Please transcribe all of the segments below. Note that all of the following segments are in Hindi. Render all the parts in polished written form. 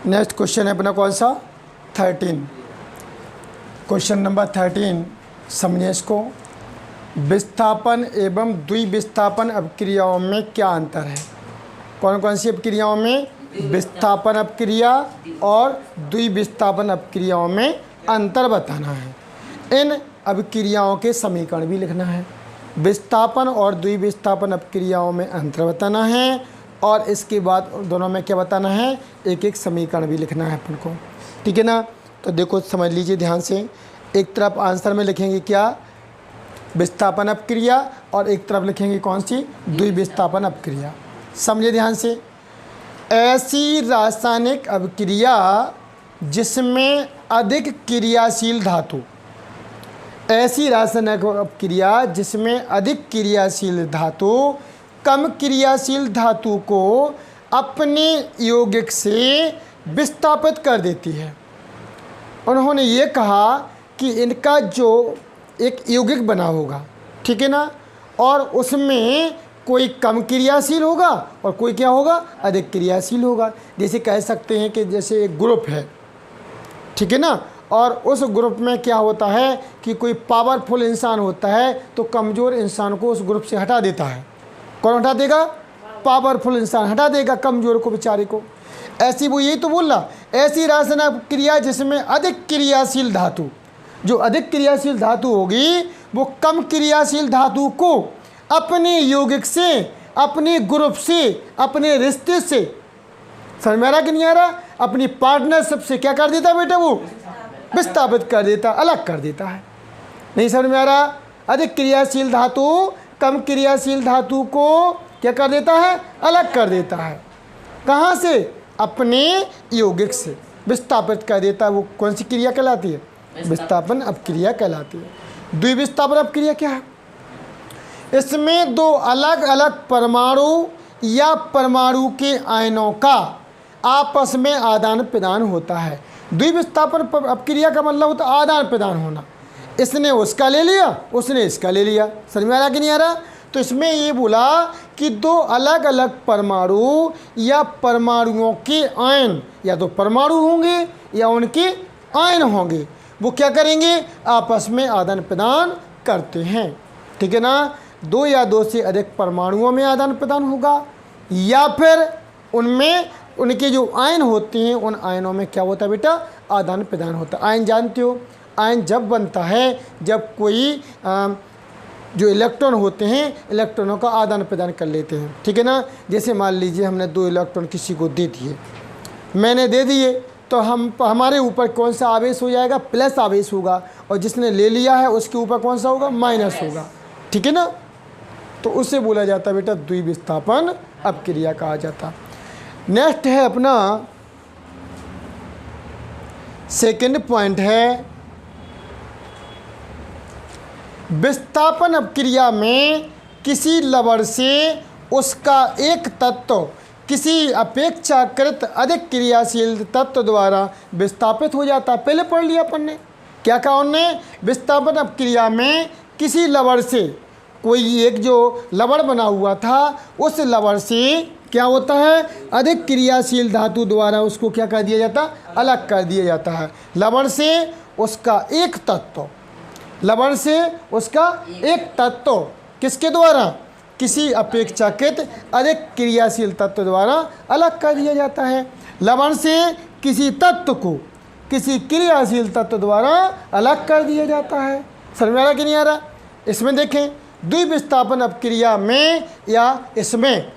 नेक्स्ट क्वेश्चन है अपना कौन सा 13। क्वेश्चन नंबर 13 समझिए इसको। विस्थापन एवं द्विविस्थापन अपक्रियाओं में क्या अंतर है? कौन कौन सी अपक्रियाओं में? विस्थापन अपक्रिया और द्विविस्थापन अपक्रियाओं में अंतर बताना है। इन अपक्रियाओं के समीकरण भी लिखना है। विस्थापन और द्विविस्थापन अपक्रियाओं में अंतर बताना है और इसके बाद दोनों में क्या बताना है, एक एक समीकरण भी लिखना है अपन को, ठीक है ना। तो देखो समझ लीजिए ध्यान से, एक तरफ आंसर में लिखेंगे क्या, विस्थापन अपक्रिया, और एक तरफ लिखेंगे कौन सी, द्विविस्थापन अपक्रिया। समझिए ध्यान से, ऐसी रासायनिक अपक्रिया जिसमें अधिक क्रियाशील धातु, ऐसी रासायनिक अपक्रिया जिसमें अधिक क्रियाशील धातु कम क्रियाशील धातु को अपने यौगिक से विस्थापित कर देती है। उन्होंने ये कहा कि इनका जो एक यौगिक बना होगा, ठीक है ना, और उसमें कोई कम क्रियाशील होगा और कोई क्या होगा, अधिक क्रियाशील होगा। जैसे कह सकते हैं कि जैसे एक ग्रुप है, ठीक है ना, और उस ग्रुप में क्या होता है कि कोई पावरफुल इंसान होता है तो कमज़ोर इंसान को उस ग्रुप से हटा देता है। कौन हटा देगा? पावरफुल इंसान हटा देगा कमज़ोर को, बेचारे को। ऐसी वो यही तो बोल रहा, ऐसी रासायनिक क्रिया जिसमें अधिक क्रियाशील धातु, जो अधिक क्रियाशील धातु होगी वो कम क्रियाशील धातु को अपने यौगिक से, अपने ग्रुप से, अपने रिश्ते से, समझ में आ रहा कि नहीं आ रहा, अपनी पार्टनरशिप से क्या कर देता बेटा, वो विस्थापित कर देता, अलग कर देता है। नहीं समझ में आ रहा? अधिक क्रियाशील धातु कम क्रियाशील धातु को क्या कर देता है, अलग कर देता है। कहाँ से? अपने यौगिक से विस्थापित कर देता है। वो कौन सी क्रिया कहलाती है? विस्थापन अपक्रिया कहलाती है। द्विविस्थापन अपक्रिया क्या है? इसमें दो अलग अलग परमाणु या परमाणु के आयनों का आपस में आदान प्रदान होता है। द्विविस्थापन अपक्रिया का मतलब होता है आदान प्रदान होना। इसने उसका ले लिया, उसने इसका ले लिया। समझ में आ रहा कि नहीं आ रहा? तो इसमें ये बोला कि दो अलग अलग परमाणु या परमाणुओं के आयन, या तो परमाणु होंगे या उनके आयन होंगे, वो क्या करेंगे, आपस में आदान प्रदान करते हैं, ठीक है ना। दो या दो से अधिक परमाणुओं में आदान प्रदान होगा, या फिर उनमें उनके जो आयन होते हैं उन आयनों में क्या होता है बेटा, आदान प्रदान होता है। आयन जानते हो, आयन जब बनता है जब कोई जो इलेक्ट्रॉन होते हैं इलेक्ट्रॉनों का आदान प्रदान कर लेते हैं, ठीक है ना। जैसे मान लीजिए हमने 2 इलेक्ट्रॉन किसी को दे दिए, मैंने दे दिए, तो हमारे ऊपर कौन सा आवेश हो जाएगा, प्लस आवेश होगा, और जिसने ले लिया है उसके ऊपर कौन सा होगा, माइनस होगा, ठीक है ना। तो उससे बोला जाता है बेटा द्विविस्थापन अपक्रिया कहा जाता। नेक्स्ट है अपना सेकंड पॉइंट है, विस्थापन अपक्रिया में किसी लवण से उसका एक तत्व किसी अपेक्षाकृत अधिक क्रियाशील तत्व द्वारा विस्थापित हो जाता है। पहले पढ़ लिया अपन ने, क्या कहा उन्होंने, विस्थापन अपक्रिया में किसी लवण से, कोई एक जो लवण बना हुआ था उस लवण से क्या होता है, अधिक क्रियाशील धातु द्वारा उसको क्या कर दिया जाता, अलग कर दिया जाता है। लवण से उसका एक तत्व, लवण से उसका एक तत्व किसके द्वारा, किसी अपेक्षाकृत अधिक क्रियाशील तत्व द्वारा अलग कर दिया जाता है। लवण से किसी तत्व को किसी क्रियाशील तत्व द्वारा अलग कर दिया जाता है। समझ में आ रहा कि नहीं आ रहा? इसमें देखें, द्विविस्थापन अपक्रिया में या इसमें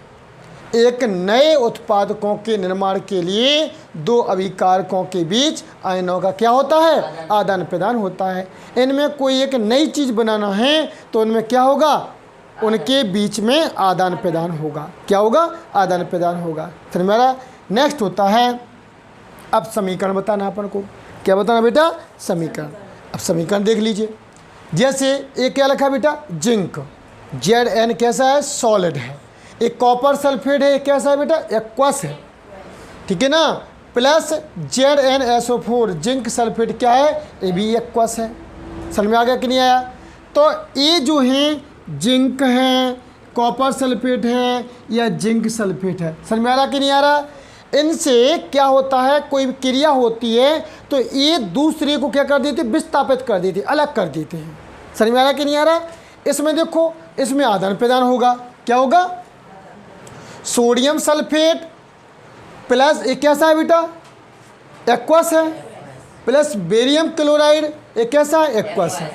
एक नए उत्पादकों के निर्माण के लिए दो अभिकारकों के बीच आयनों का क्या होता है, आदान प्रदान होता है। इनमें कोई एक नई चीज़ बनाना है तो उनमें क्या होगा, उनके बीच में आदान प्रदान होगा। क्या होगा, आदान प्रदान होगा। फिर मेरा नेक्स्ट होता है, अब समीकरण बताना अपन को। क्या बताना बेटा, समीकरण। अब समीकरण देख लीजिए, जैसे एक क्या लिखा बेटा, जिंक, Zn कैसा है, सॉलिड है। एक कॉपर सल्फेट है, कैसा है बेटा, एक्वस है, ठीक है ना, प्लस ZnSO4 जिंक सल्फेट क्या है, ये भी एक्वस है। समझ में आ गया कि नहीं आया? तो ये जो है जिंक है, कॉपर सल्फेट है या जिंक सल्फेट है, समझ में आ रहा कि नहीं आ रहा? इनसे क्या होता है, कोई क्रिया होती है तो ये दूसरे को क्या कर देते, विस्थापित कर देते, अलग कर देते हैं। समझ में आ रहा कि नहीं आ रहा? इसमें देखो, इसमें आदान प्रदान होगा, क्या होगा, सोडियम सल्फेट प्लस एक कैसा है बेटा, एक्वस है, प्लस बेरियम क्लोराइड एक कैसा है, एक्वस है।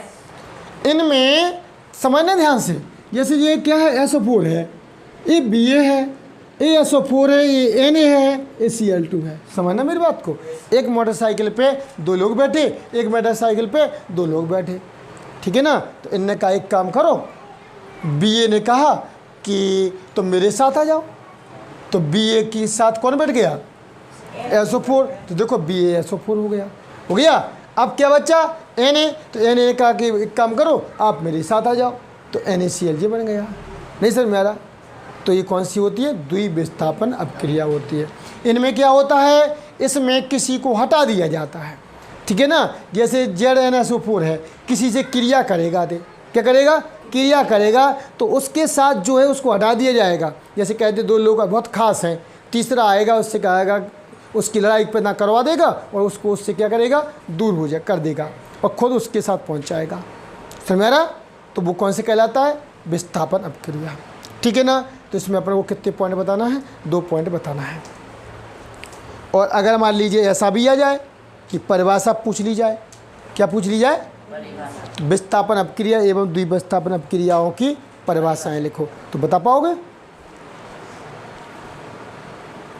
इनमें समझना ध्यान से, जैसे ये क्या है, SO4 है, ये BA है, ये SO4 है, ये Na है, ये Cl2 है। समझना मेरी बात को। एक मोटरसाइकिल पे 2 लोग बैठे, एक मोटरसाइकिल पे 2 लोग बैठे, ठीक है ना। तो इनने कहा एक काम करो, BA ने कहा कि तुम मेरे साथ आ जाओ, तो BA के साथ कौन बैठ गया, SO4। तो देखो BA SO4 हो गया। अब क्या बच्चा, Na। तो Na ने कहा कि एक काम करो, आप मेरे साथ आ जाओ, तो NaCl बन गया। नहीं सर मेरा, तो ये कौन सी होती है, द्विविस्थापन अपक्रिया होती है। इनमें क्या होता है, इसमें किसी को हटा दिया जाता है, ठीक है ना। जैसे ZnSO4 है, किसी से क्रिया करेगा, तो क्या करेगा, क्रिया करेगा, तो उसके साथ जो है उसको हटा दिया जाएगा। जैसे कहते 2 लोग बहुत खास हैं, तीसरा आएगा, उससे कहेगा, उसकी लड़ाई पैदा करवा देगा और उसको उससे क्या करेगा, दूर हो कर देगा और खुद उसके साथ पहुंच जाएगा। समझ में आ रहा? तो वो कौन से कहलाता है, विस्थापन अपक्रिया, ठीक है ना। तो इसमें अपने को कितने पॉइंट बताना है, 2 पॉइंट बताना है। और अगर मान लीजिए ऐसा भी आ जाए कि परिभाषा पूछ ली जाए, क्या पूछ ली जाए, विस्थापन अपक्रिया एवं द्विविस्थापन अपक्रियाओं की परिभाषाएं लिखो, तो बता पाओगे।